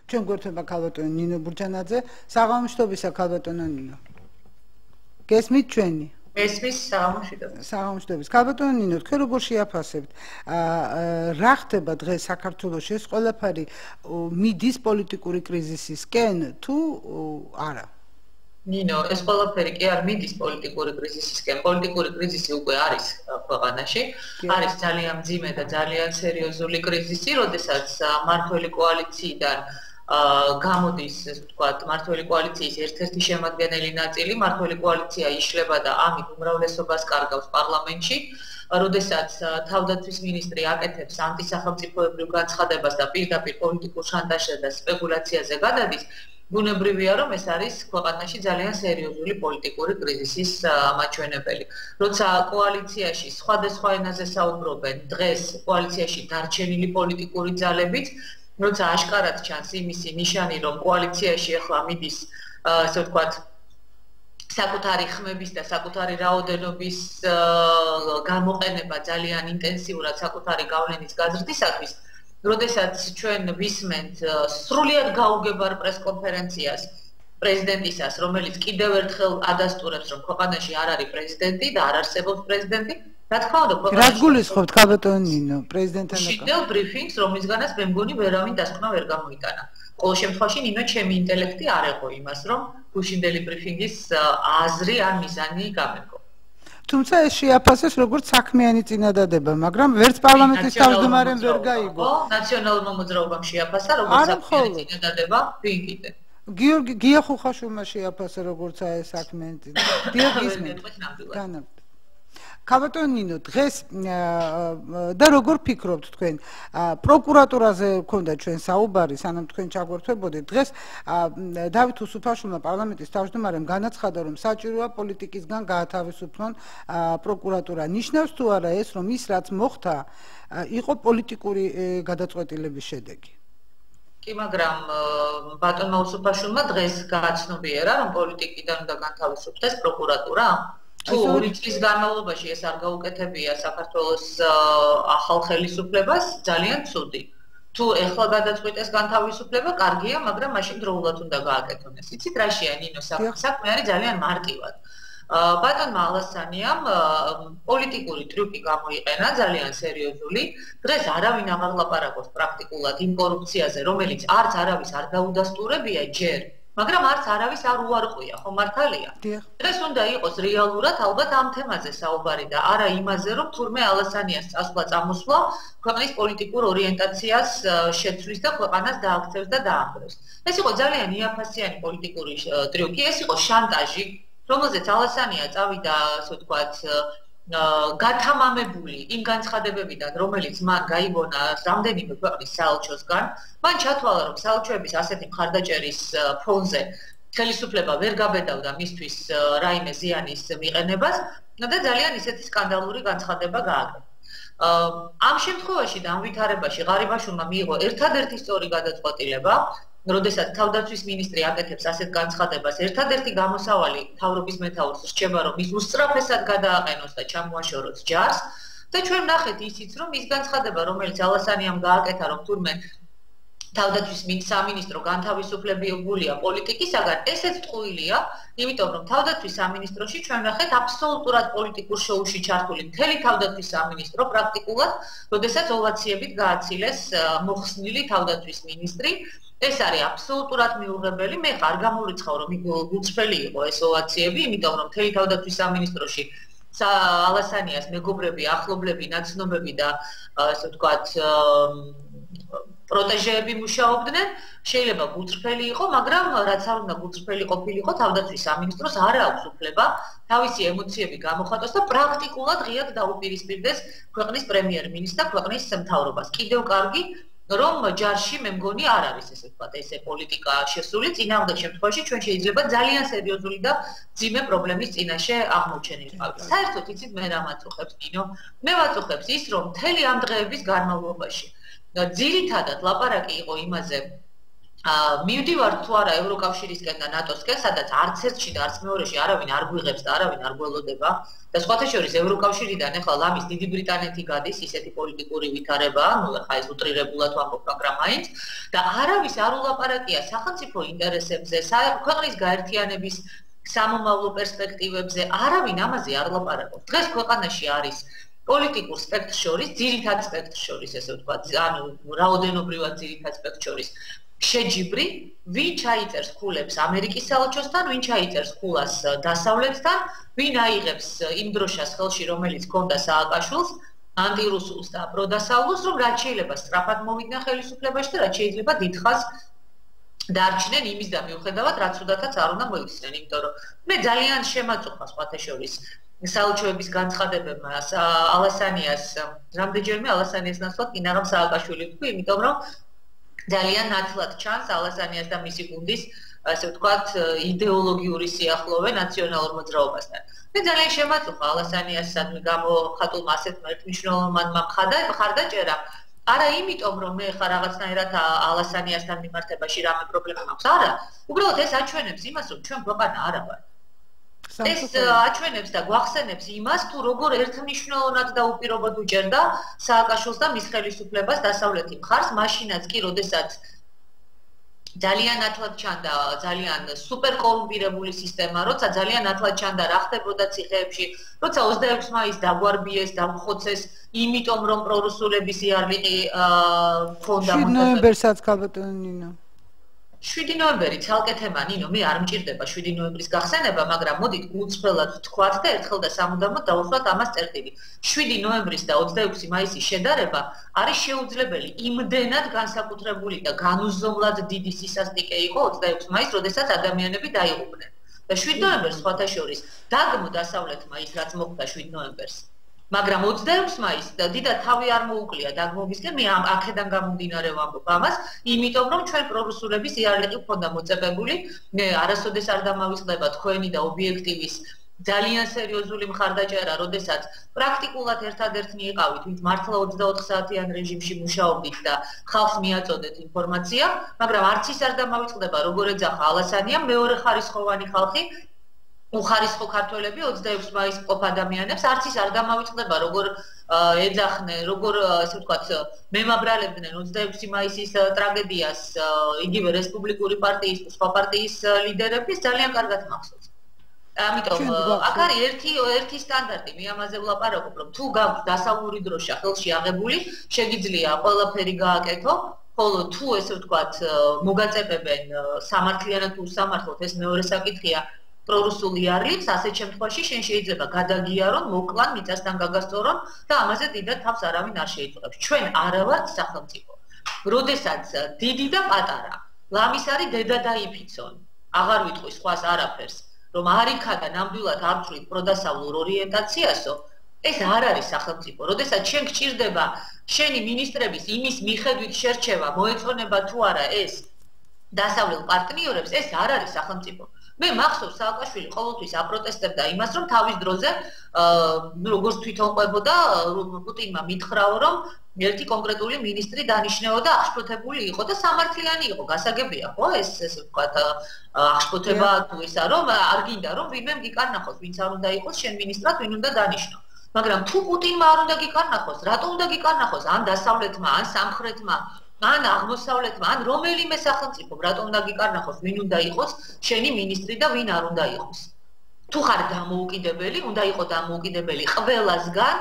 ჩვენ გვერდება ქალბატონი ნინო ბურჯანაძე, საღამოშტობისა ქალბატონო ნინო. გესმით ჩვენი? ესმის საღამოშტობის. ქალბატონო ნინო, თქვენ როგორ შეაფასებთ? რა ხდება დღეს საქართველოში? ეს ყველაფერი მიდის პოლიტიკური კრიზისისკენ თუ არა? ნინო, ეს ყველაფერი კი არ მიდის პოლიტიკური კრიზისისკენ. პოლიტიკური კრიზისი უკვე არის ქვეყანაში. არის ძალიან მძიმე და ძალიან სერიოზული კრიზისი, როდესაც მმართველი კოალიციიდან გამოდის, ასე ვთქვათ, მმართველი კოალიციის ერთ-ერთი შემადგენელი ნაწილი, მმართველი კოალიცია იშლება და ამით უმრავლესობას კარგავს პარლამენტში, როდესაც თავდაცვის მინისტრი აკეთებს ანტისახელმწიფოებრივ განცხადებას და პირდაპირ პოლიტიკურ შანტაჟზე და სპეკულაციაზე გადადის, ბუნებრივია, რომ ეს არის ქვეყანაში ძალიან სერიოზული პოლიტიკური კრიზისის მაჩვენებელი. როცა კოალიციაში სხვადასხვა ენაზე საუბრობენ, დღეს კოალიციაში დარჩენილი პოლიტიკური ძალებიც, როცა აშკარად ჩანს იმისი ნიშანი, რომ კოალიციაში ახლა მიდის, ასე ვთქვათ, საკუთარი ხმების და საკუთარი რაოდენობის გამოყენება ძალიან ინტენსიურად საკუთარი გავლენის გაზრდისათვის, როდესაც ჩვენ ვისმენთ სრულიად გაუგებარ პრესკონფერენციას პრეზიდენტისას, რომელიც კიდევ ერთხელ ადასტურებს, რომ ქვეყანაში არ არის პრეზიდენტი და არ არსებობს პრეზიდენტი, რა თქმა უნდა, რა გულისხმობთ ქალბატონო ნინო, პრეზიდენტთან შიდელ ბრიფინგს, რომლისგანაც მე მგონი ვერავინ დასკვნა ვერ გამოიტანა. ყოველ შემთხვევაში ნინო ჩემი ინტელექტი არ ეყო იმას, რომ გუშინდელი ბრიფინგის აზრი ან მიზანი გამერგო. თუმცა ეს შეაფასეს როგორც საქმიანი წინადადება, მაგრამ ვერც პარლამენტის თავმჯდომარემ ვერ გაიგო. ნაციონალურმა მოძრაობამ შეაფასა როგორც საქმიანი წინადადება, ვინ კიდე? გიორგი გიახუხაშვილმა შეაფასა როგორც საქმიანი წინადადება. დიახ, ქალბატონო ნინო, დღეს და როგორ ფიქრობთ თქვენ? პროკურატურაზე გქონდა ჩვენ საუბარი, სანამ თქვენ ჩაგვერთვებოდით. დღეს დავით უსუფაშვილმა პარლამენტის თავმჯდომარემ განაცხადა, რომ საჭიროა პოლიტიკისგან გაათავისუფლონ პროკურატურა. ნიშნავს თუ არა ეს, რომ ის რაც მოხდა, იყო პოლიტიკური გადაწყვეტილების შედეგი? კი, მაგრამ ბატონმა უსუფაშვილმა დღეს გააცნობიერა, რომ პოლიტიკიდან უნდა განთავისუფლდეს პროკურატურა? თუ 2 წლის განმავლობაში ეს არ გაუკეთებია საქართველოს ახალ ხელისუფლებას, ძალიან ცუდი. თუ ეხლა გადაწყვიტეს განთავისუფლება, კარგია, მაგრამ მაშინ დროულად უნდა გააკეთონ ეს. იცით რაშია ნინო, საქმე არის ძალიან მარტივად. ბატონმა ალასანიამ პოლიტიკური ტრიუკი გამოიყენა, ძალიან სერიოზული. დღეს არავინ აღარ ლაპარაკობს პრაქტიკულად იმ კორუფციაზე, რომელიც არც არავის არ დაუდასტურებია ჯერ. მაგრამ არც არავის არ უარყვია, ხო მართალია? დღეს უნდა იყოს რეალურად ალბათ ამ თემაზე საუბარი და არა იმაზე, რომ თურმე ალასანიას წასვლა წამოსვლა ქვეყნის პოლიტიკურ ორიენტაციას შეცვლის და ქვეყანას დააქცევს და დაანგრევს. ეს იყო ძალიან იაფასიანი პოლიტიკური ტრიუკი, ეს იყო შანტაჟი, რომელზეც ალასანია წავიდა, ასე ვთქვათ, გათამამებული იმ განცხადებებიდან, რომელიც მან გაიგონა რამდენიმე ქვეყნის საელჩოსგან, მან ჩათვალა, რომ საელჩოების ასეთი მხარდაჭერის ფონზე ხელისუფლება ვერ გაბედავდა მისთვის რაიმე ზიანის მიყენებას და ძალიან ისეთი სკანდალური განცხადება გააკეთა. ამ შემთხვევაში და ამ ვითარებაში ღარიბაშვილმა მიიღო ერთადერთი სწორი გადაწყვეტილება, როდესაც თავდაცვის მინისტრი აკეთებს ასეთ განცხადებას, ერთადერთი გამოსავალი მთავრობის მეთაურს რჩება, რომ ის უსწრაფესად გადააყენოს და ჩამოაშოროს ჯარს და ჩვენ ვნახეთ ისიც, რომ ის განცხადება, რომელიც ალასანიამ გააკეთა, რომ თურმე თავდაცვის სამინისტრო განთავისუფლებულია პოლიტიკისაგან, ესეც ტყუილია, იმიტომ რომ თავდაცვის სამინისტროში ჩვენ ვნახეთ აბსოლუტურად პოლიტიკურ შოუში ჩართული მთელი თავდაცვის სამინისტრო პრაქტიკულად, როდესაც ოვაციებით გააცილეს მოხსნილი თავდაცვის მინისტრი. ეს არის აბსოლუტურად მიუღებელი. მე ხარ გამორიცხავ, რომ გულწრფელი იყო ეს ოვაციები, იმიტომ რომ მთელი თავდაცვის სამინისტროში ალასანიას მეგობრები, ახლობლები, ნაცნობები და ასე ვთქვათ პროტეჟეები მუშაობდნენ, შეიძლება გულწრფელი იყო, მაგრამ რაც არ უნდა გულწრფელი ყოფილიყო, თავდაცვის სამინისტროს არ აქვს უფლება თავისი ემოციები გამოხატოს და პრაქტიკულად ღიად დაუპირისპირდეს ქვეყნის პრემიერ-მინისტრს და ქვეყნის მთავრობას. კიდევ კარგი რომ ჯარში მე მგონი არ არის ესე ვთქვათ ესე პოლიტიკა შესული, წინააღმდეგ შემთხვევაში ჩვენ შეიძლება ძალიან სერიოზული და ძიმე პრობლემის წინაშე აღმოჩენილიყავით. საერთოდ იცით მე რა მაწუხებს ნინო? მე მაწუხებს ის, რომ მთელი ამ დღეების განმავლობაში ძირითადად ლაპარაკი იყო იმაზე, მივდივართ თუ არა ევროკავშირისკენ და ნატოსკენ, სადაც არც ერთში და არც მეორეში არავინ არ გვიღებს და არავინ არ გველოდება. და სხვათა შორის ევროკავშირიდან ახლა ლამის დიდი ბრიტანეთი გადის, ისეთი პოლიტიკური ვითარებაა, ნუ ახლა ეს უტრირებულად ვამბობ, მაგრამ მაინც და არავის არ ულაპარაკია სახელმწიფო ინტერესებზე, ქვეყნის გაერთიანების სამომავლო პერსპექტივებზე, არავინ ამაზე არ ლაპარაკობს. დღეს ქვეყანაში არის პოლიტიკურ სპექტრს შორის, ძირითად სპექტრს შორის, ესე ვთქვათ, ანუ რაოდენობრივად ძირითად სპექტრს შორის შეჯიბრი, ვინ ჩაიწერს ქულებს ამერიკის საელჩოსთან, ვინ ჩაიწერს ქულას დასავლეთთან, ვინ აიღებს იმ დროშას ხელში, რომელიც ჰქონდა სააკაშვილს, ანტირუსულს და პროდასავლურს, რომ რაც შეიძლება სწრაფად მოვიდნენ ხელისუფლებაში და რაც შეიძლება დიდხანს დარჩნენ იმის და მიუხედავად, რაც უდათაც არ უნდა მოიქცნენ, იმიტომ რომ მე ძალიან შემაწუხა სხვათა შორის საელჩოების განცხადებებმა ალასანიას, რამდენჯერმე ალასანიას ნაცვლად კინაღამ სააკაშვილი თქვი, იმიტომ რომ ძალიან ნათლად ჩანს ალასანიას და მისი გუნდის, ასე ვთქვათ, იდეოლოგიური სიახლოვე ნაციონალურ მოძრაობასთან. მე ძალიან შემაწუხა ალასანიასადმი გამოხატულმა ასეთმა ერთმნიშვნელოვანმა მხარდაჭერა. არა იმიტომ, რომ მე ხარ რაღაცნაირად ალასანიასთან მიმართებაში რამე პრობლემა მაქვს, არა. უბრალოდ ეს აჩვენებს იმას, რომ ჩვენ ქვეყანა არა ვართ. ეს აჩვენებს და გვახსენებს იმას, თუ როგორ ერთმნიშვნელოვნად და უპირობოდ უჭერდა სააკაშვილს და მის ხელისუფლებას დასავლეთი მხარს, მაშინაც კი, როდესაც ძალიან ნათლად ჩანდა ძალიან სუპერ კორუმპირებული სისტემა, როცა ძალიან ნათლად ჩანდა რა ხდებოდა ციხეებში, როცა 26 მაისს დაგვარბიეს, დამხოცეს, იმიტომ რომ პრორუსულების იარლიყი ქონდა 7 ნოემბერსაც ქალბატონო ნინო 7 ნოემბერი ცალკე თემა, ნინო, მე არ მჭირდება 7 ნოემბრის გახსენება, მაგრამ მოდით გულწრფელად ვთქვათ და ერთხელ და სამუდამოდ დავუშვათ ამას წერტილი. 7 ნოემბრის და 26 მაისის შედარება არის შეუძლებელი. იმდენად განსაკუთრებული და განუზომლად დიდი სისასტიკე იყო 26 მაისს, როდესაც ადამიანები დაიღუპნენ. და 7 ნოემბერს სხვათა შორის დაგმო დასავლეთმა ის, რაც მოხდა 7 ნოემბერს. მაგრამ 26 მაისს დიდად თავი არ მოუკლია დაგმობისკენ, მე აქედან გამომდინარე ვამბობ ამას, იმიტომ რომ ჩვენ პრორუსულების იარლიყი გვქონდა მოწებებული, მე არასოდეს არ დამავიწყდება თქვენი და ობიექტივის ძალიან სერიოზული მხარდაჭერა, როდესაც პრაქტიკულად ერთადერთნი იყავით, ვინც მართლა 24 საათიან რეჟიმში მუშაობდით და ხალხს მიაწოდეთ ინფორმაცია, მაგრამ არც ის არ დამავიწყდება, როგორ ეძახა ალასანიამ, მეორე ხარისხოვანი ხალხი უხარისხო ქართველები 26 მაისს ყოფ ადამიანებს არც ის არ დამავიწყდება, როგორ ეძახნენ, როგორ ასე ვთქვათ, მემაბრალებდნენ 26 მაისის ტრაგედიას იგივე რესპუბლიკური პარტიის და სხვა პარტიის ლიდერები, ძალიან კარგად მახსოვს. ამიტომ აქ არის ერთი სტანდარტი, მე ამაზე ვლაპარაკობ, რომ თუ გაქვს დასავლური დროშა ხელში აღებული, შეგიძლია ყველაფერი გააკეთო, ხოლო თუ ესე ვთქვათ, მოგაწებებენ სამართლიანად თუ სამართლოდ, ეს მეორე საკითხია. პრორუსული არის, ასეთ შემთხვევაში შენ შეიძლება გადაგიარონ, მოკლან, მიწასთან გაგასწორონ და ამაზე დიდად თავს არავინ არ შეიწუხებს. ჩვენ არა ვართ სახელმწიფო. როდესაც დიდი და პატარა, ლამის არის დედა და იფიცონ. აღარ ვიტყვი სხვას არაფერს, რომ არიქა და ნამდვილად არ ვწვით პროდასავლურ ორიენტაციასო, ეს არ არის სახელმწიფო. როდესაც შენ გჭირდება შენი მინისტრების იმის მიხედვით შერჩევა, მოეწონება თუ არა ეს დასავლელ პარტნიორებს, ეს არ არის სახელმწიფო. მე მახსოვს სააკაშვილი ყოველთვის აპროტესტებდა იმას, რომ თავის დროზე როგორც თვითონ ყვებოდა პუტინმა მითხრაო, რომ ერთი კონკრეტული მინისტრი დანიშნეოდა აღშფოთებული იყო და სამართლიანი იყო, გასაგებია, ხო? ეს ესე ვთქვათ, აღშფოთება თუ ისა, რომ არ გინდა რომ ვინმე გიკარნახოს, ვინც არ უნდა იყოს შენ მინისტრად, ვინ უნდა დანიშნო. მაგრამ თუ პუტინმა არ უნდა გიკარნახოს, რატო უნდა გიკარნახოს ან დასავლეთმა, ან სამხრეთმა? ან აღმოსავლეთმა, ან რომელიმე სახელმწიფომ რატომ უნდა გიკარნახოს, ვინ უნდა იყოს შენი მინისტრი და ვინ არ უნდა იყოს. თუ ხარ დამოუკიდებელი, უნდა იყოს დამოუკიდებელი ყველასგან,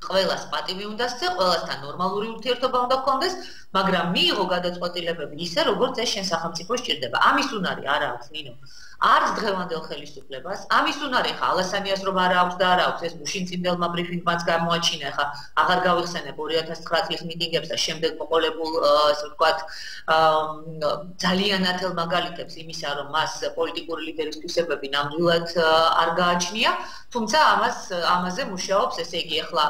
ყველას პატივი უნდა სცე, ყველასთან ნორმალური ურთიერთობა უნდა გქონდეს, მაგრამ მიიღო გადაწყვეტილებები ისე, როგორც ეს შენ სახელმწიფო სჭირდება. ამის უნარი არ აქვს, ნინო. არც დღევანდელ ხელისუფლებას, ამის უნარი ხა ალასანიას რომ არ აქვს და არ აქვს, ეს მუშინწინდელმა ბრიფინგმაც გამოაჩინა, ხა აღარ გავიხსენებ 2009 წლის მიტინგებს და შემდეგ მოყოლებულ, ასე ვთქვათ, ძალიან ათელ მაგალითებს იმისა, რომ მას პოლიტიკური ლიდერის თვისებები ნამდვილად არ გააჩნია, თუმცა ამაზე მუშაობს, ესე იგი, ახლა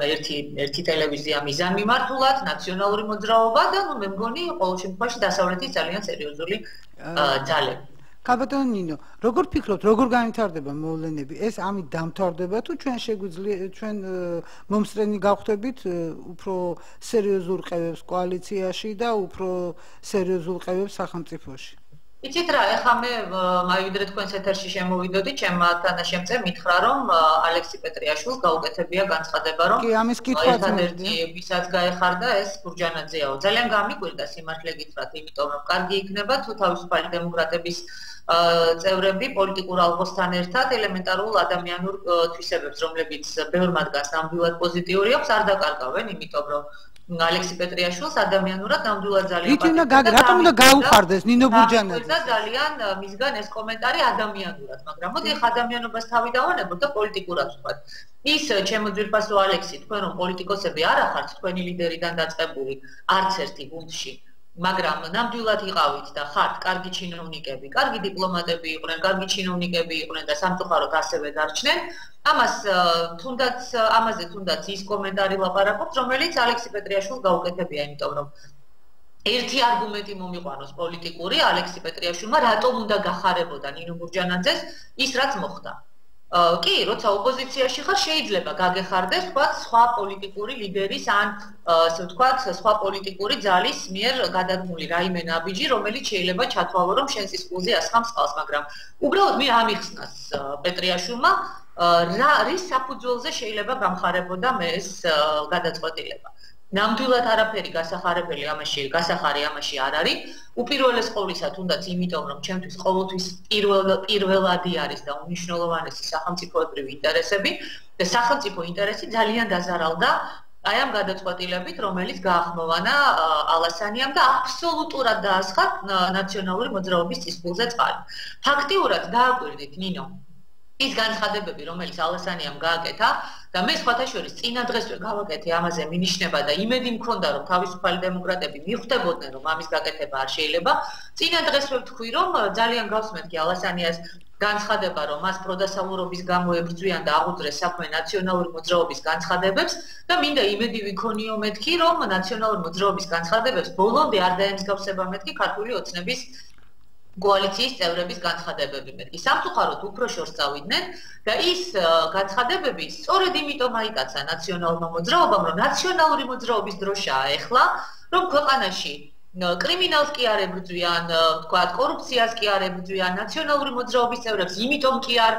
ერთი ტელევიზია მიზანმიმართულად, ნაციონალური მოძრაობა და მე მგონი ყოველ შემთხვევაში დასავლეთის ძალიან სერიოზული ძალები. კაბატონო ნინო, როგორ ფიქრობთ, როგორ განვითარდება მოვლენები? ეს ამით დამთავრდება თუ ჩვენ შეგვიძლია ჩვენ მომსწრენი გავხდებით უფრო სერიოზულ ყევებს კოალიციაში და უფრო სერიოზულ ყევებს სახელმწიფოში? იცით რა, ეხლა მე მივიდრე თქვენს ეთერში შემოვიდოდი, ჩემმა თანაშემწე მითხრა, რომ ალექსი პეტრიაშვილს გაუკეთებია განცხადება, რომ ერთადერთი ვისაც გაეხარდა ეს გურჯანაძეაო. ძალიან გამიკვირდა სიმართლე გითხრათ, იმიტომ რომ კარგი იქნება თუ თავისუფალი დემოკრატების წევრები პოლიტიკურ ალბოსთან ერთად ელემენტარულ ადამიანურ თვისებებს, რომლებიც ბევრ მათგანს ნამდვილად პოზიტიური აქვს, არ დაკარგავენ, იმიტომ რომ ალექსი პეტრიაშვილს ადამიანურად ნამდვილად ძალიან რატომ უნდა გაუხარდეს ნინო გურჯანაძე? და ძალიან მისგან ეს კომენტარი ადამიანურად, მაგრამ მოდი ახლა ადამიანობას თავი დავანებოთ და პოლიტიკურად ვთქვათ. ის ჩემო ძვირფასო ალექსი, თქვენ რომ პოლიტიკოსები არ ახართ თქვენი ლიდერიდან დაწყებული არც ერთი გუნდში, მაგრამ ნამდვილად იყავით და ხართ კარგი ჩინოვნიკები, კარგი დიპლომატები იყვნენ, კარგი ჩინოვნიკები იყვნენ და სამწუხაროდ ასევე დარჩნენ. ამაზე თუნდაც ის კომენტარი ლაპარაკობს, რომელიც ალექსი პეტრიაშვილს გაუკეთებია, იმიტომ რომ ერთი არგუმენტი მომიყვანოს პოლიტიკური ალექსი პეტრიაშვილმა, რატომ უნდა გახარებოდა ნინო გურჯანაძეს ის რაც მოხდა. კი, როცა ოპოზიციაში ხარ, შეიძლება გაგეხარდეს, თქვათ, სხვა პოლიტიკური ლიდერის ან ასე ვთქვათ, სხვა პოლიტიკური ძალის მიერ გადადგმული რაიმე ნაბიჯი, რომელიც შეიძლება ჩათვალო, რომ შენ სისხლზე ასხამს წყალს, მაგრამ უბრალოდ მე ამიხსნას პეტრიაშვილმა რის საფუძველზე შეიძლება გამხარებოდა მე ეს გადაწყვეტილება. ნამდვილად არაფერი გასახარებელი ამაში არ არის. უპირველეს ყოვლისა თუნდაც იმიტომ, რომ ჩემთვის ყოველთვის პირველადი არის და უნიშნულოვანესი სახელმწიფოებრივი ინტერესები და სახელმწიფო ინტერესი ძალიან დაზარალდა აი ამ გადაწყვეტილებით, რომელიც გაახმოვანა ალასანიამ და აბსოლუტურად დაასხა ნაციონალური მოძრაობის სისხლზე წყალი. ფაქტიურად დააკვირდით ნინო ის განცხადებები, რომელიც ალასანიამ გააკეთა და მე სხვათა შორის წინა დღესვე გავაკეთე ამაზე მინიშნება და იმედი მქონდა, რომ თავისუფალი დემოკრატები მიხვდებოდნენ, რომ ამის გაკეთება არ შეიძლება. წინა დღესვე ვთქვი, რომ ძალიან გავსმენთ კი ალასანიას განცხადება, რომ მას პროდასავლურობის გამო ებრძვიან და აღუძრეს საქმე ნაციონალური მოძრაობის განცხადებებს და მინდა იმედი ვიქონიო მეთქი, რომ ნაციონალური მოძრაობის განცხადებებს ბოლომდე არ დაემსგავსება მეთქი ქართული ოცნების კოალიციის წევრების განცხადებები მეთქი. სამწუხაროდ უფრო შორს წავიდნენ და ის განცხადებები სწორედ იმიტომ აიტაცა ნაციონალურმა მოძრაობამ, რომ ნაციონალური მოძრაობის დროშაა ეხლა, რომ ქვეყანაში კრიმინალს კი არ ებრძვიან, თქვათ, კორუფციას კი არ ებრძვიან, ნაციონალური მოძრაობის წევრებს იმიტომ კი არ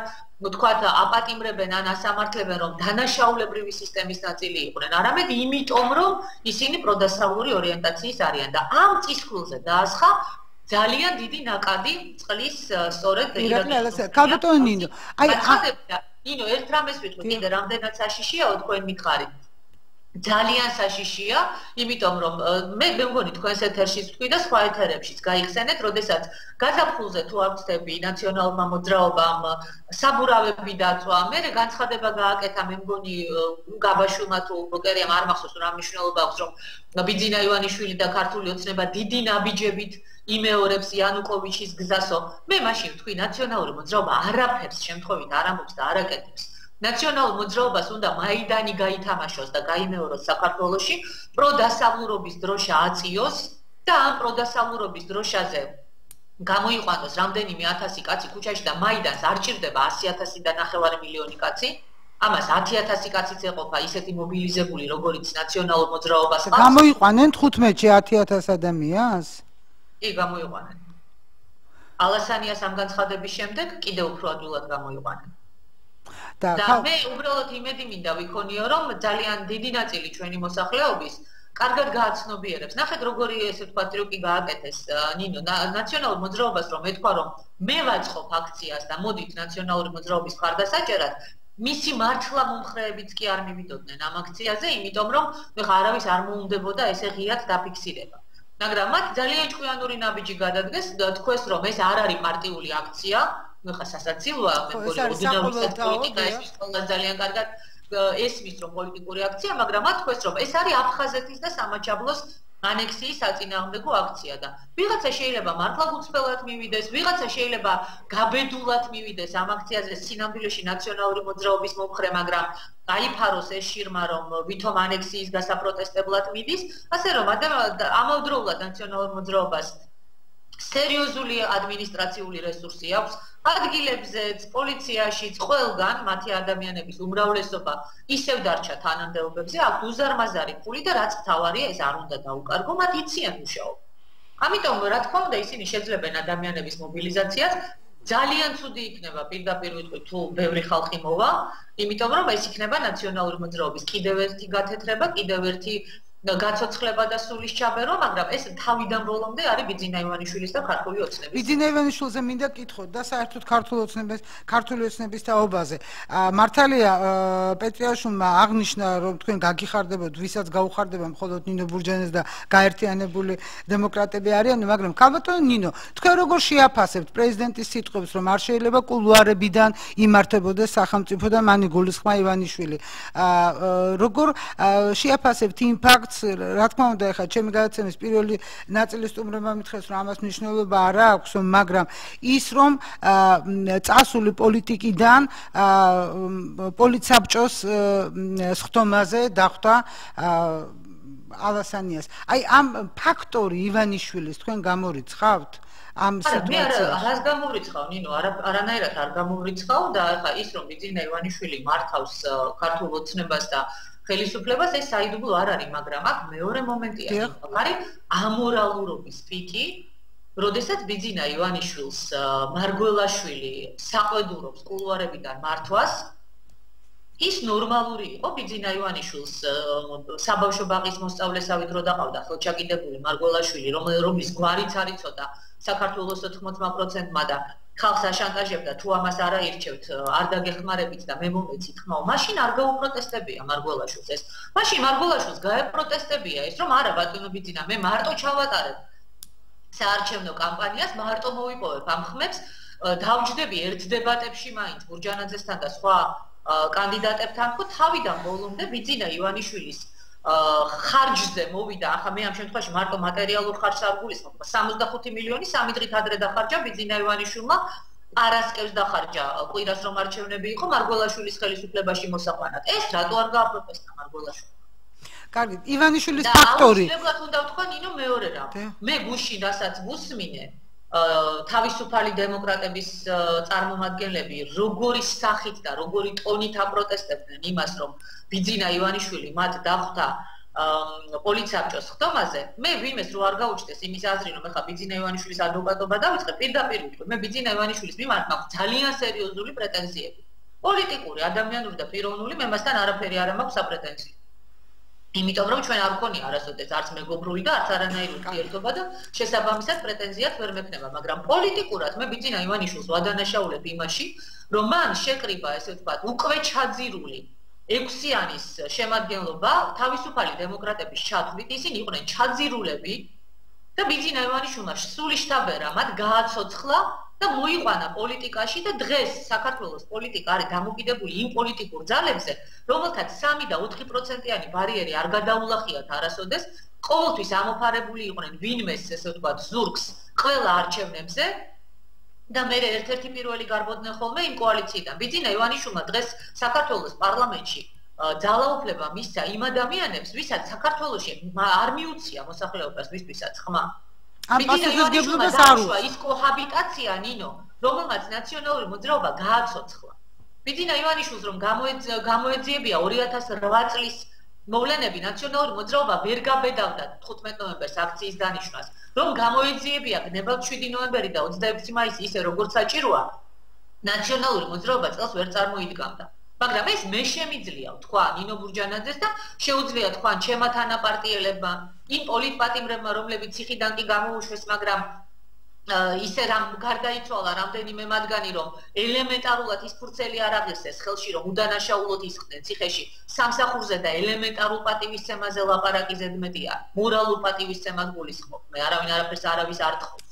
თქვათ, აპატიმრებენ ან ასამართლებენ, რომ დანაშაულებრივი სისტემის ნაწილი იყვნენ, არამედ იმიტომ, რომ ისინი პროდასავლური ორიენტაციის არიან და ამ წისქვილზე დაასხა ძალიან დიდი ნაკადი წყლის სწორედ კაბატონო ნინო, ნინო, ერთ რამეს ვიტყვი, კიდე რამდენად საშიშიაო თქვენ მითხარით. ძალიან საშიშია, იმიტომ რომ მე მგონი თქვენს ეთერშიც ვთქვი და სხვა ეთერებშიც გაიხსენეთ, როდესაც გაზაფხულზე თუ არ ვწდები ნაციონალურმა მოძრაობამ საბურავები დაწვა, მე განცხადება გააკეთა, მე მგონი გაბაშვილმა თუ ბოკერიამ არ მახსოვს რა მნიშვნელობა აქვს, რომ ბიძინა ივანიშვილი და ქართული ოცნება დიდი ნაბიჯებით იმეორებს იანუკოვიჩის გზასო. მე მაშინ ვთქვი, ნაციონალური მოძრაობა არაფერს შემთხვევით არ ამბობს და არ აკეთებს. ნაციონალურ მოძრაობას უნდა მაიდანი გაითამაშოს და გაიმეოროს საქართველოში, პროდასავლურობის დროშა აწიოს და ამ პროდასავლურობის დროშაზე გამოიყვანოს რამდენიმე 1000 კაცი ქუჩაში და მაიდანს არ ჭირდება 100,000 და 9 მილიონი კაცი. ამას 10,000 კაციც ეყოფა ისეთი მობილიზებული, როგორიც ნაციონალურ მოძრაობას ყავს. გამოიყვანენ 15-ში 10,000 ადამიანს? კი, გამოიყვანენ. ალასანიას ამ განცხადების შემდეგ კიდევ უფრო ადვილად გამოიყვანენ. და მე უბრალოდ იმედი მინდა ვიქონიო, რომ ძალიან დიდი ნაწილი ჩვენი მოსახლეობის კარგად გააცნობიერებს. ნახეთ, როგორი ესე ვთქვათ, ტრიუკი გააკეთეს ნინო ნაციონალურ მოძრაობას, რომ ეთქვა, რომ მე ვაწყობ აქციას და მოდით ნაციონალური მოძრაობის მხარდასაჭერად, მისი მართლა მომხრეებიც კი არ მივიდოდნენ ამ აქციაზე, იმიტომ რომ ხა არავის არ მოუნდებოდა ესე ღიად დაფიქსირება. მაგრამ მათ ძალიან ჭკვიანური ნაბიჯი გადადგეს, თქვეს, რომ ეს არ არის პარტიული აქცია, ხა სასაცილოა, მე მგონი პოლიტიკა ეს ძალიან კარგად ესმის, რომ პოლიტიკური აქცია, მაგრამ მათ თქვეს, რომ ეს არის აფხაზეთის და სამაჩაბლოს ანექსიის საწინააღმდეგო აქცია და ვიღაცა შეიძლება მართლა გულწრფელად მივიდეს, ვიღაცა შეიძლება გაბედულად მივიდეს ამ აქციაზე სინამდვილეში ნაციონალური მოძრაობის მომხრე, მაგრამ აიფაროს ეს შირმა, რომ ვითომ ანექსიის გასაპროტესტებლად მიდის, ასე რომ ამავდროულად ნაციონალურ მოძრაობას სერიოზული ადმინისტრაციული რესურსი აქვს ადგილებზეც, პოლიციაშიც, ყველგან მათი ადამიანების უმრავლესობა ისევ დარჩა თანამდებობებზე, აქვს უზარმაზარი ფული და რაც მთავარია, ეს არ უნდა დაუკარგო, მათ იციან მუშაობა. ამიტომ, რა თქმა უნდა, ისინი შეძლებენ ადამიანების მობილიზაციას, ძალიან ცუდი იქნება პირდაპირ ვიტყვი თუ ბევრი ხალხი მოვა, იმიტომ რომ ეს იქნება ნაციონალური მოძრაობის კიდევ ერთი გათეთრება, კიდევ ერთი გაცოცხლება და სულის ჩაბერო, მაგრამ ეს თავიდან ბოლომდე არის ბიძინა ივანიშვილის და ქართული ოცნების. ბიძინა ივანიშვილზე მინდა კითხოთ და საერთოდ ქართული ოცნების თაობაზე. მართალია პეტრიაშვილმა აღნიშნა, რომ თქვენ გაგიხარდებოდ, ვისაც გაუხარდება მხოლოდ ნინო ბურჯანეს და გაერთიანებული დემოკრატები არიან, მაგრამ ქალბატონო ნინო, თქვენ როგორ შეაფასებთ პრეზიდენტის სიტყვებს, რომ არ შეიძლება კულუარებიდან იმართებოდეს სახელმწიფო და მანი გულისხმა ივანიშვილი. როგორ შეაფასებთ იმ ფაქტს, რა თქმა უნდა, ეხლა ჩემი გადაცემის პირველი ნაწილის სტუმრებმა მითხრეს, რომ ამას მნიშვნელობა არ აქვს, მაგრამ ის რომ წასული პოლიტიკიდან პოლიცსაბჭოს სხდომაზე დახვდა ალასანიას. აი ამ ფაქტორი ივანიშვილის თქვენ გამორიცხავთ? ამ სიტუაციაში რას გამორიცხავ, ნინო, არანაირად არ გამორიცხავ და ეხლა ის რომ ბიძინა ივანიშვილი მართავს ქართულ ოცნებას და ხელისუფლებას ეს საიდუმლო არ არის, მაგრამ აქ მეორე მომენტია, არის ამორალურობის პიკი, როდესაც ბიძინა ივანიშვილს მარგველაშვილი საყვედურობს კულუარებიდან მართვას, ის ნორმალური იყო ბიძინა ივანიშვილს საბავშვო ბაღის მოსწავლესავით რო დაყავდა ხელჩაკიდებული მარგველაშვილი, რომლის გვარიც არ იცოდა საქართველოს 80%-მა და ხალხს აშანტაჟებდა თუ ამას არ აირჩევთ, არ დაგეხმარებით და მე მომეცით ხმაო, მაშინ არ გაუპროტესტებია მარგველაშვილს ეს. მაშინ მარგველაშვილს გაეპროტესტებია ეს, რომ არა ბატონო ბიძინა, მე მარტო ჩავატარებ საარჩევნო კამპანიას, მარტო მოვიპოვებ ამ ხმებს, დავჯდები ერთ დებატებში მაინც ბურჯანაძესთან და სხვა კანდიდატებთან, ხო თავიდან ბოლომდე ბიძინა ივანიშვილის ხარჯზე მოვიდა, ახლა მე ამ შემთხვევაში მარტო მატერიალურ ხარჯს არ გულისხმობ, 65 მილიონი 3 დღით ადრე დახარჯა ბიძინა ივანიშვილმა, არასკევს დახარჯა ყვირას რომ არჩევნები იყო მარგველაშვილის ხელისუფლებაში მოსაყვანად. ეს რატო არ გააპროტესტა მარგველაშვილმა? კარგი, ივანიშვილის ფაქტორი. აუცილებლად უნდა ვთქვა ნინო მეორე რამ. მე გუშინ რასაც ვუსმინე თავისუფალი დემოკრატების წარმომადგენლები როგორი სახით და როგორი ტონით აპროტესტებდნენ იმას, რომ ბიძინა ივანიშვილი მათ დახვდა პოლიცსაბჭოს სხდომაზე, მე ვიმეს რო არ გაუჩნდეს იმის აზრი, რომ ეხლა ბიძინა ივანიშვილის ადვოკატობა დავიწყე, პირდაპირ ვიტყვი, მე ბიძინა ივანიშვილის მიმართ მაქვს ძალიან სერიოზული პრეტენზიები. პოლიტიკური, ადამიანური და პიროვნული, მე მასთან არაფერი არ მაქვს საპრეტენზიო. იმიტომ რომ ჩვენ არ გქონია არასოდეს არც მეგობრული და არც არანაირი ურთიერთობა და შესაბამისად პრეტენზიაც ვერ მექნება, მაგრამ პოლიტიკურად მე ბიძინა ივანიშვილს ვადანაშაულებ იმაში, რომ მან შეკრიბა, ესე ვთქვათ, უკვე ჩაძირული 6-იანის შემადგენლობა თავისუფალი დემოკრატების ჩათვლით, ისინი იყვნენ ჩაძირულები და ბიძინა ივანიშვილმა სული შთაბერა, მათ გააცოცხლა და მოიყვანა პოლიტიკაში და დღეს საქართველოს პოლიტიკა არის დამოკიდებული იმ პოლიტიკურ ძალებზე, რომელთაც 3 და 4%-იანი ბარიერი არ გადაულახიათ არასოდეს, ყოველთვის ამოფარებული იყვნენ ვინმეს, ესე ვთქვათ, ზურგს ყველა არჩევნებზე და მე ერთ-ერთი პირველი გარბოდნენ ხოლმე იმ კოალიციიდან. ბიძინა ივანიშვილმა დღეს საქართველოს პარლამენტში ძალაუფლება მისცა იმ ადამიანებს, ვისაც საქართველოში არ მიუცია მოსახლეობას ვისთვისაც ხმა. ბიძინა ივანიშვილმა დაუშვა ის კოჰაბიტაცია, ნინო, რომელმაც ნაციონალური მოძრაობა გააცოცხლა. ბიძინა ივანიშვილს რომ გამოეძიებია 2008 წლის მოვლენები, ნაციონალური მოძრაობა ვერ გაბედავდა 15 ნოემბერს აქციის დანიშვნას, რომ გამოეძიებია გნებავთ 7 ნოემბერი და 26 მაისი ისე როგორც საჭიროა, ნაციონალური მოძრაობა წელს ვერ წარმოიდგამდა. მაგრამ ეს მე შემიძლია ვთქვა ნინო ბურჯანაძეს და შეუძლია თქვა ჩემმა თანაპარტიელებმა, იმ პოლიტპატიმრებმა, რომლებიც ციხიდან კი გამოუშვეს, მაგრამ ისე რამ გარდაიცვალა რამდენიმე მათგანი, რომ ელემენტარულად ის ფურცელი არ აღირსეს ხელში, რომ უდანაშაულოდ ისხდნენ ციხეში სამსახურზე და ელემენტარულ პატივისცემაზე ლაპარაკი ზედმეტია, მორალურ პატივისცემას გულისხმობ. მე არავის არ თხოვს.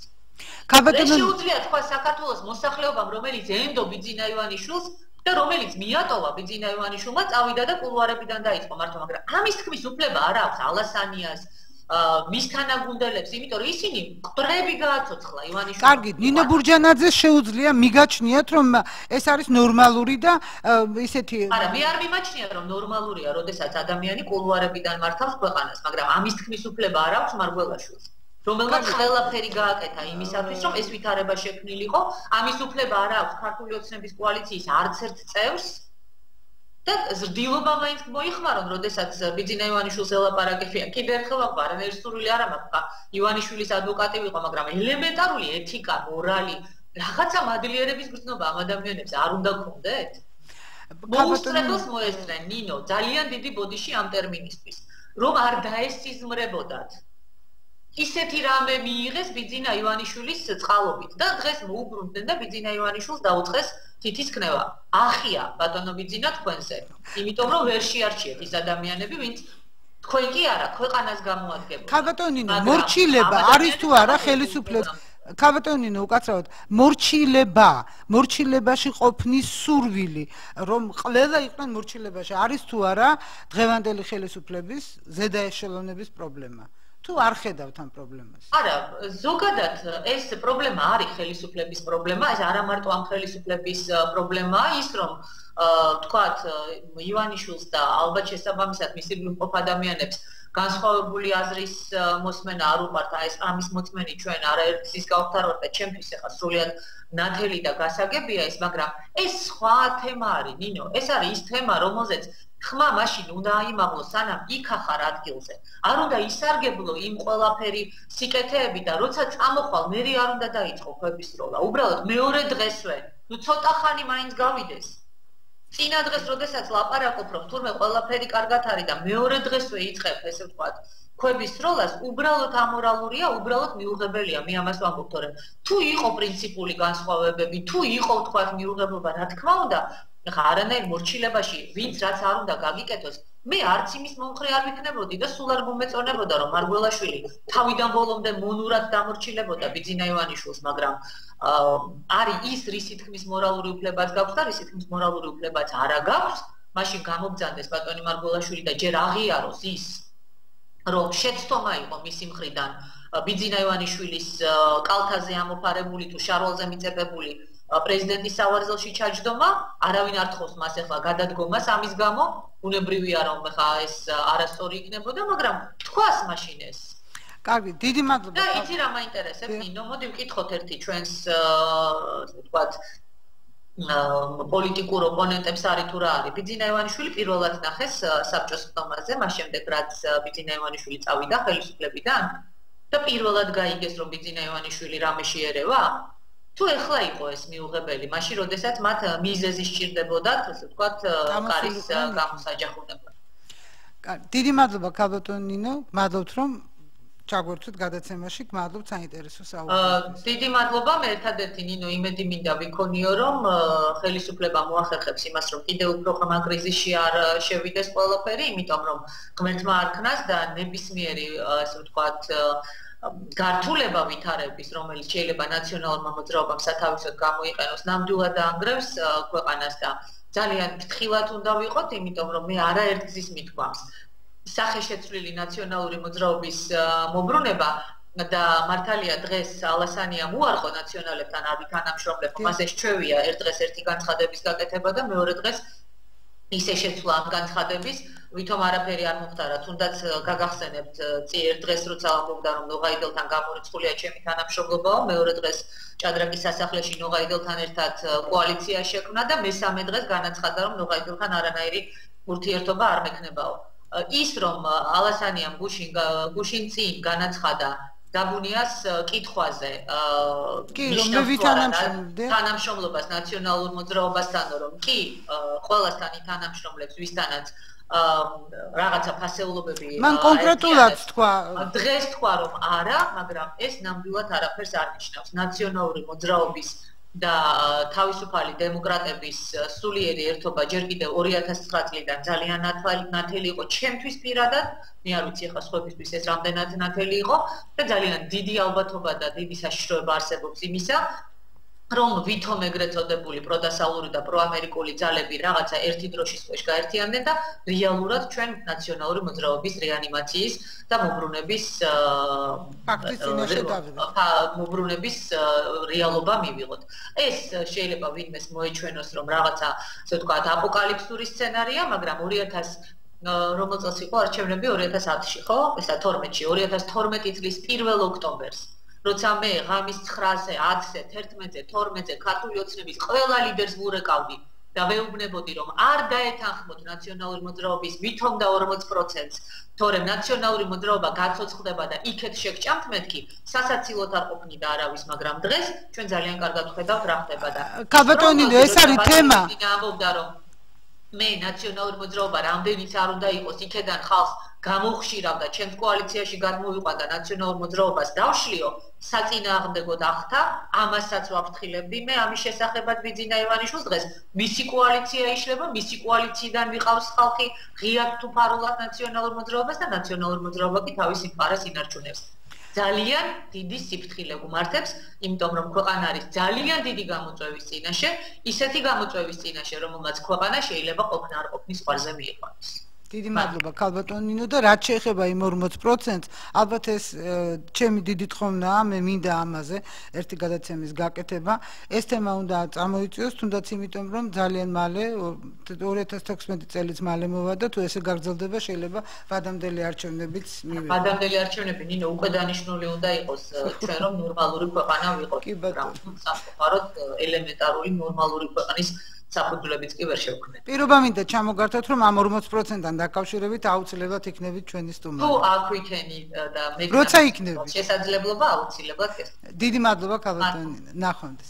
შეუძლია თქვა საქართველოს მოსახლეობამ, რომელიც ენდო ბიძინა ივანიშვილს და რომელიც მიატოვა ბიძინა ივანიშვილმა, წავიდა და კულუარებიდან დაიწყო მართო, მაგრამ ამის თქმის უფლება არ აქვს ალასანიას მის თანაგუნდელებს, იმიტომ რომ ისინი მყრები გააცოცხლა ივანიშვილს. კარგი, ნინო ბურჯანაძეს შეუძლია მიგაჩნიათ, რომ ეს არის ნორმალური და ისეთი არა, მე არ მიმაჩნია, რომ ნორმალურია, როდესაც ადამიანი კულუარებიდან მართავს ქვეყანას, მაგრამ ამის თქმის უფლება არ აქვს მარგველაშვილს. რომელმაც ყველაფერი გააკეთა იმისათვის, რომ ეს ვითარება შექმნილიყო, ამის უფლება არ აქვს ქართული ოცნების კოალიციის არც ერთ წევრს და ზრდილობა მაინც მოიხმარონ, როდესაც ბიძინა ივანიშვილს ელაპარაკებიან. კიდევ ერთხელ ვაყვა, არანაირი სურვილი არ მაქვს, ივანიშვილის ადვოკატი ვიყო, მაგრამ ელემენტარული ეთიკა, მორალი, რაღაცა მადლიერების გრძნობა ამ ადამიანებს არ უნდა გქონდეთ? მოუსწრებელს მოესწრენ, ნინო, ძალიან დიდი ბოდიში ამ ტერმინისთვის, რომ არ დაესიზმრებოდათ. ისეთი რამე მიიღეს ბიძინა ივანიშვილის წყალობით და დღეს მოუბრუნდნენ და ბიძინა ივანიშვილს დაუწყეს თითის ქნება. ახია ბატონო ბიძინა თქვენზე, იმიტომ რომ ვერ შეარჩიეთ ის ადამიანები, ვინც თქვენ კი არა, ქვეყანას გამოადგენთ. ქაბატონინო, მორჩილება არის თუ არა ხელისუფლების ქაბატონინო, უკაცრავად, მორჩილებაში ყოფნის სურვილი, რომ ყველა იყვნენ მორჩილებაში, არის თუ არა დღევანდელი ხელისუფლების ზედა ეშელონების პრობლემა? თუ არ ხედავთ ამ პრობლემას? არა, ზოგადად ეს პრობლემა არის ხელისუფლების პრობლემა, ეს არა მარტო ამ ხელისუფლების პრობლემაა, ის რომ თქვათ ივანიშვილს და ალბათ შესაბამისად მისი მყოფ ადამიანებს განსხვავებული აზრის მოსმენა არ უყვართ, ეს ამის მოწმენი ჩვენ არაერთის გავხდაროთ და ჩემთვის ახლა სრულიად ნათელი და გასაგებია ეს, მაგრამ ეს სხვა თემა არის, ნინო, ეს არის ის თემა, რომელზეც ხმა მაშინ უნდა აიმაღლოს, სანამ იქ ახარ ადგილზე. არ უნდა ისარგებლო იმ ყველაფერი სიკეთეები და როცა წამოხვალ, მერე არ უნდა დაიწყო ქვების სროლა. უბრალოდ მეორე დღესვე, ნუ ცოტა ხანი მაინც გავიდეს. წინა დღეს, როდესაც ლაპარაკობ, რომ თურმე ყველაფერი კარგად არის და მეორე დღესვე იწყებ, ესე ვთქვათ, ქვების სროლას, უბრალოდ ამორალურია, უბრალოდ მიუღებელია, მე ამას ვამბობ, თორემ თუ იყო პრინციპული განსხვავებები, თუ იყო ვთქვათ მიუღებლობა, რა თქმა უნდა, ახლა არანაირ მორჩილებაში ვინც რაც არ უნდა გაგიკეთოს, მე არც იმის მომხრე არ ვიქნებოდი და სულ არ მომეწონებოდა, რომ მარგველაშვილი თავიდან ბოლომდე მონურად დამორჩილებოდა ბიძინა ივანიშვილს, მაგრამ არის ის რისი თქმის მორალური უფლებაც გაქვს და რისი თქმის მორალური უფლებაც არა გაქვს, მაშინ გამოგზავნდეს ბატონი მარგველაშვილი და ჯერ აღიაროს ის, რომ შეცდომა იყო მისი მხრიდან ბიძინა ივანიშვილის კალთაზე ამოფარებული თუ შარვალზე მიწებებული პრეზიდენტის სავარძელში ჩაჯდომა, არავინ არ თხოვს მას ახლა გადადგომას ამის გამო, უნებრივია რომ ახლა ეს არასწორი იქნებოდა, მაგრამ თქვას მაშინ ეს. კარგი, დიდი მადლობა. და იცი რა მაინტერესებს, ნინო, მოდი ვკითხოთ ერთი ჩვენს ვთქვათ პოლიტიკურ ოპონენტებს არის თუ რა არის. ბიძინა ივანიშვილი პირველად ნახეს საბჭოს ხდომაზე, მას შემდეგ რაც ბიძინა ივანიშვილი წავიდა ხელისუფლებიდან და პირველად გაიგეს რომ ბიძინა ივანიშვილი რამე შეერევა. თუ ეხლა იყო ეს მიუღებელი, მაშინ როდესაც მათ მიზეზი სჭირდებოდათ, ასე ვთქვათ, კარის გამოსაჯახუნება. დიდი მადლობა ქაბატონ ნინო, მადლობთ რომ ჩაგვერთვით გადაცემაში, გმადლობთ საინტერესო საუბრისთვის. დიდი მადლობა, მე ერთადერთი ნინო იმედი მინდა ვიქონიო, რომ ხელისუფლება მოახერხებს იმას, რომ კიდევ უფრო ღრმა კრიზისში არ შევიდეს ყველაფერი, იმიტომ რომ ღმერთმა არ ქნას და ნებისმიერი, ასე ვთქვათ, გართულება ვითარების, რომელიც შეიძლება ნაციონალურმა მოძრაობამ სათავისოდ გამოიყენოს, ნამდვილად დაანგრევს ქვეყანას და ძალიან ფრთხილად უნდა ვიყოთ, იმიტომ რომ მე არაერთ გზის მithქვამს სახეშეცვლილი ნაციონალური მოძრაობის მობრუნება და მართალია დღეს ალასანიამ უარყო ნაციონალებთან არ ვითანამშრომლებთ, მას ეს ჩვევია ერთ დღეს ერთი განცხადების გაკეთება და მეორე დღეს ისე შეცვლა ამ განცხადების, ვითომ არაფერი არ მოხდარა, თუნდაც გაგახსენებთ ერთ დღეს როცა ამბობდა რომ ნოღაიდელთან გამორიცხულია ჩემი თანამშრომლობაო, მეორე დღეს ჭადრაკის სასახლეში ნოღაიდელთან ერთად კოალიცია შექმნა და მესამე დღეს განაცხადა რომ ნოღაიდელთან არანაირი ურთიერთობა არ მექნებაო. ის რომ ალასანიამ გუშინ წინ განაცხადა დაბუნიას კითხვაზე კი რომ მე ვითანამშრომლობდი თანამშრომლობას ნაციონალურ მოძრაობასთან რომ კი ყველასთან ითანამშრომლებს ვისთანაც რაღაცა ფასეულობები მან კონკრეტულად თქვა დღეს თქვა რომ არა, მაგრამ ეს ნამდვილად არაფერს არ ნიშნავს. ნაციონალური მოძრაობის და თავისუფალი დემოკრატების სულიერი ერთობა ჯერ კიდევ 2009 წლიდან ძალიან ნათელი იყო ჩემთვის პირადად, მე არ ვიცი ახლა სხვებისთვის ეს რამდენად ნათელი იყო და ძალიან დიდი ალბათობა და დიდი საშიშროება არსებობს იმისა, რომ ვითომ ეგრეთ წოდებული პროდასალური და პროამერიკული ძალები რაღაცა ერთი დროშის ქვეშ გაერთიანდნენ და რეალურად ჩვენ ნაციონალური მოძრაობის რეანიმაციის და მობრუნების ფაქტის წინაშე დავიწყოთ. მობრუნების რეალობა მივიღოთ. ეს შეიძლება ვინმეს მოეჩვენოს, რომ რაღაცა, ასე ვთქვათ, აპოკალიფსური სცენარია, მაგრამ რომელ წელს იყო არჩევნები 2010-ში, ხო? ესა 12-ში, 2012 წლის 1 ოქტომბერს. როცა მე ღამის 9-ზე, 10-ზე, 11-ზე, 12-ზე ქართული ოცნების ყველა ლიდერს ვურეკავდი და ვეუბნებოდი, რომ არ დაეთანხმოთ ნაციონალური მოძრაობის ვითომ და 40%-ს, თორემ ნაციონალური მოძრაობა გაცოცხლდება და იქეთ შეგჭამთ მეთქი, სასაცილოდ არ ყოფნიდა არავის, მაგრამ დღეს ჩვენ ძალიან კარგად ვხედავთ რა ხდება და ქალბატონინო, ეს არის თემა. ამბობდა რომ მე ნაციონალური მოძრაობა რამდენიც არ უნდა იყოს, იქედან ხალხს გამოვხშირავდა, ჩემს კოალიციაში გადმოვიყვანდა ნაციონალურ მოძრაობას დავშლიო, საწინააღმდეგოდ ახთა, ამასაც ვაფრთხილებდი მე ამის შესახებად ბიძინა ივანიშვილს დღეს. მისი კოალიცია იშლება, მისი კოალიციიდან ვიყავს ხალხი ღიად თუ ფარულად ნაციონალურ მოძრაობას და ნაციონალურ მოძრაობა კი თავის იმპარას ინარჩუნებს. ძალიან დიდი სიფრთხილე გუმართებს, იმიტომ რომ ქვეყანა არის ძალიან დიდი გამოწვევის წინაშე, ისეთი გამოწვევის წინაშე, რომელმაც ქვეყანა შეიძლება ყოფნა არ ყოფნის ზღვარზე მიიყვანოს. დიდი მადლობა ქალბატონინო და რაც შეეხება იმ 40%-ს, ალბათ ეს ჩემი დიდი თხოვნაა, მე მინდა ამაზე ერთი გადაცემის გაკეთება. ეს თემა უნდა წარმოიწვიოს, თუნდაც იმიტომ რომ ძალიან მალე 2016 წელიც მალე მოვა და თუ ესე გაგრძელდება, შეიძლება ვადამდელი არჩევნებიც მივიღოთ. ვადამდელი არჩევნები ნინო უკვე დანიშნული უნდა იყოს ჩვენ რომ ნორმალური ქვეყანა ვიყოთ. სამწუხაროდ ელემენტარული ნორმალური ქვეყნის საფუძვლებიც კი ვერ შევქმნით. პირობა მინდა ჩამოგართოთ, რომ ამ 40%-დან დაკავშირებით აუცილებლად იქნებით ჩვენი სტუმარი. თუ აქ ვიქენი და მე როცა იქნები შესაძლებლობა აუცილებლად გესწრებით. დიდი მადლობა ქალბატონინო, ნახვამდის.